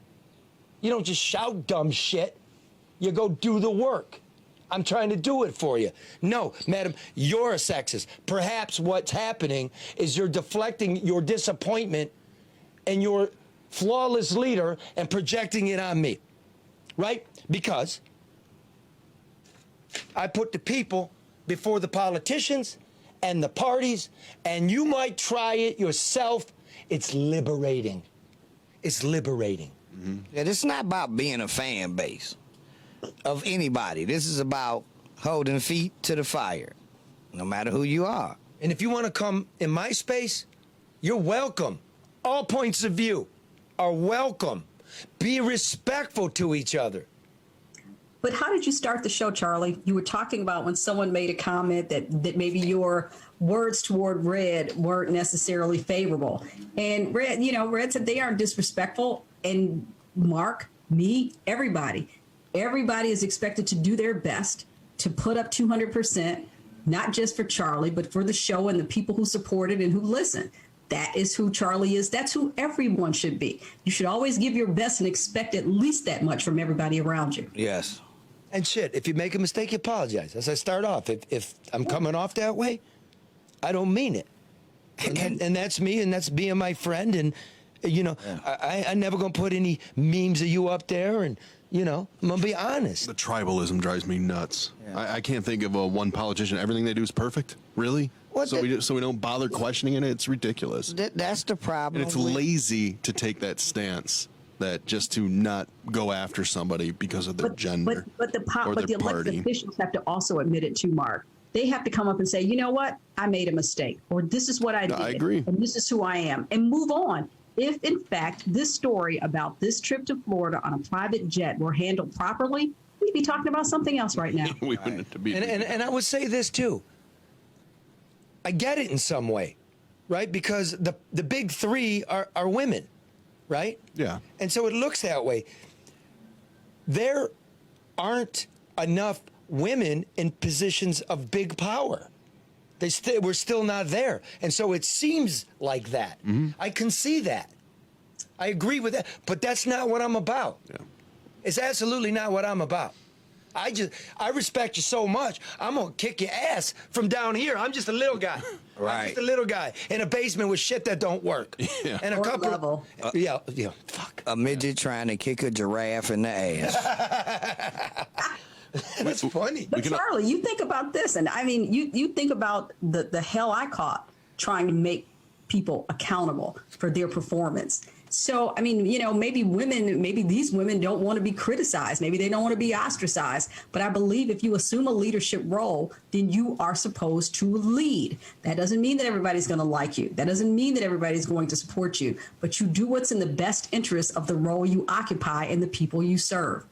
You don't just shout dumb shit. You go do the work. I'm trying to do it for you. No, madam, you're a sexist. Perhaps what's happening is you're deflecting your disappointment and your flawless leader and projecting it on me. Right? Because I put the people before the politicians and the parties, and you might try it yourself. It's liberating. It's liberating. Yeah, this is not about being a fan base of anybody. This is about holding feet to the fire, no matter who you are. And if you want to come in my space, you're welcome. All points of view are welcome. Be respectful to each other. But how did you start the show, Charlie? You were talking about when someone made a comment that maybe your words toward Red weren't necessarily favorable. And Red said they aren't disrespectful. And Mark, me, everybody is expected to do their best to put up 200%, not just for Charlie, but for the show and the people who support it and who listen. That is who Charlie is. That's who everyone should be. You should always give your best and expect at least that much from everybody around you. Yes. And shit, if you make a mistake, you apologize. As I start off, if I'm coming off that way, I don't mean it. And that's me, and that's being my friend. And, I never going to put any memes of you up there. And, I'm going to be honest. The tribalism drives me nuts. I can't think of one politician. Everything they do is perfect. Really? So we don't bother questioning it. It's ridiculous. That's the problem. And it's lazy to take that stance, that just to not go after somebody because of their gender But the or their elected party. officials have to also admit it too, Mark. they have to come up and say, you know what, I made a mistake, or this is what I did. I agree. And this is who I am, and move on. If, in fact, this story about this trip to Florida on a private jet were handled properly, we'd be talking about something else right now. We wouldn't be. And I would say this too. I get it in some way, right? Because the big three are women, right? Yeah. And so it looks that way. There aren't enough women in positions of big power. We're still not there. And so it seems like that. I can see that. I agree with that. But that's not what I'm about. Yeah. It's absolutely not what I'm about. I respect you so much. I'm gonna kick your ass from down here. I'm just a little guy. Right. I'm just a little guy in a basement with shit that don't work. Yeah. And a Or couple. level. Yeah. Fuck. A midget trying to kick a giraffe in the ass. That's funny. But Charlie, you think about this, and I mean, you think about the hell I caught trying to make people accountable for their performance. So, I mean, you know, maybe these women don't want to be criticized. Maybe they don't want to be ostracized. But I believe if you assume a leadership role, then you are supposed to lead. That doesn't mean that everybody's going to like you. That doesn't mean that everybody's going to support you. But you do what's in the best interest of the role you occupy and the people you serve.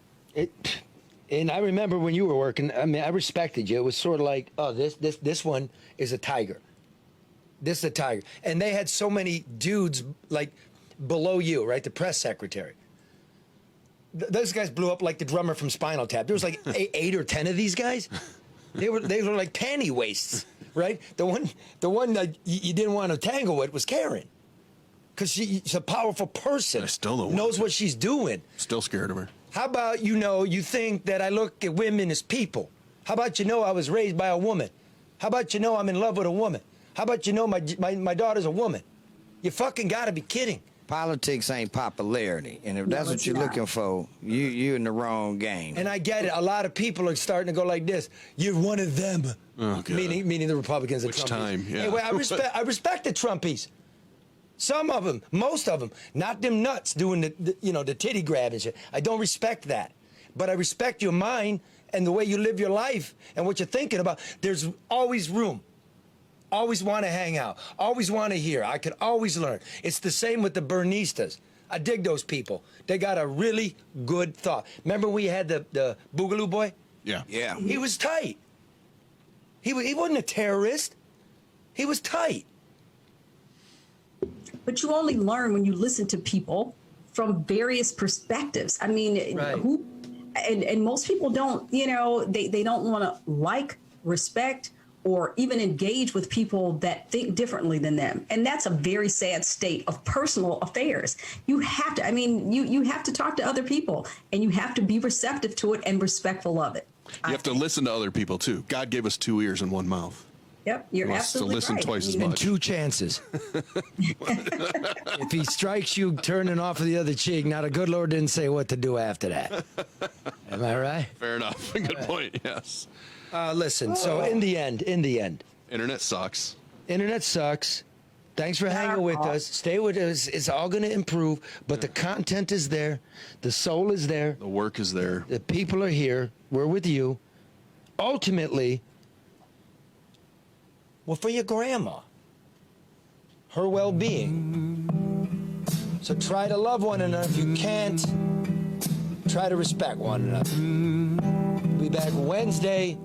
And I remember when you were working, I mean, I respected you. It was sort of like, oh, this one is a tiger. This is a tiger. And they had so many dudes, like, below you, right? The press secretary. Those guys blew up like the drummer from Spinal Tap. There was like 8 or 10 of these guys. They were like panty waists, right? The one that you didn't want to tangle with was Karen. Because she's a powerful person. I still don't want knows to. what she's doing. Still scared of her. How about, you think that I look at women as people? How about I was raised by a woman? How about I'm in love with a woman? How about my daughter's a woman? You fucking gotta be kidding. Politics ain't popularity, and if that's No, what it's you're not. looking for, you're in the wrong game. And I get it. A lot of people are starting to go like this. You're one of them. Oh, God. Meaning the Republicans. Which Trumpies. time? Yeah. Anyway, I respect the Trumpies. Some of them, most of them, not them nuts doing the titty grab and shit. I don't respect that, but I respect your mind and the way you live your life and what you're thinking about. There's always room. Always want to hang out. Always want to hear. I can always learn. It's the same with the Bernistas. I dig those people. They got a really good thought. Remember we had the Boogaloo boy? Yeah. Yeah. He was tight. He wasn't a terrorist. He was tight. But you only learn when you listen to people from various perspectives. I mean, Right. and most people don't, they don't want to like, respect, or even engage with people that think differently than them. And that's a very sad state of personal affairs. You have to, you have to talk to other people, and you have to be receptive to it and respectful of it. You have to listen to other people too. God gave us 2 ears and 1 mouth. Yep, you're He wants to absolutely listen right. twice as And much. 2 chances. If he strikes you turning off of the other cheek, now the good Lord didn't say what to do after that. Am I right? Fair enough. Good point. Yes. Listen, so in the end, Internet sucks. internet sucks. Thanks for hanging with us. Stay with us. It's all going to improve, but the content is there. The soul is there. The work is there. The people are here. We're with you. Ultimately, well, for your grandma, her well-being. So try to love one another. If you can't, try to respect one another. We'll be back Wednesday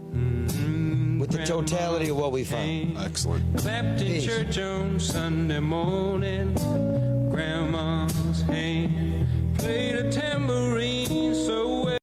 with the totality of what we found. Excellent. Clapped in Peace. church on Sunday morning. Grandma's hand played a tambourine.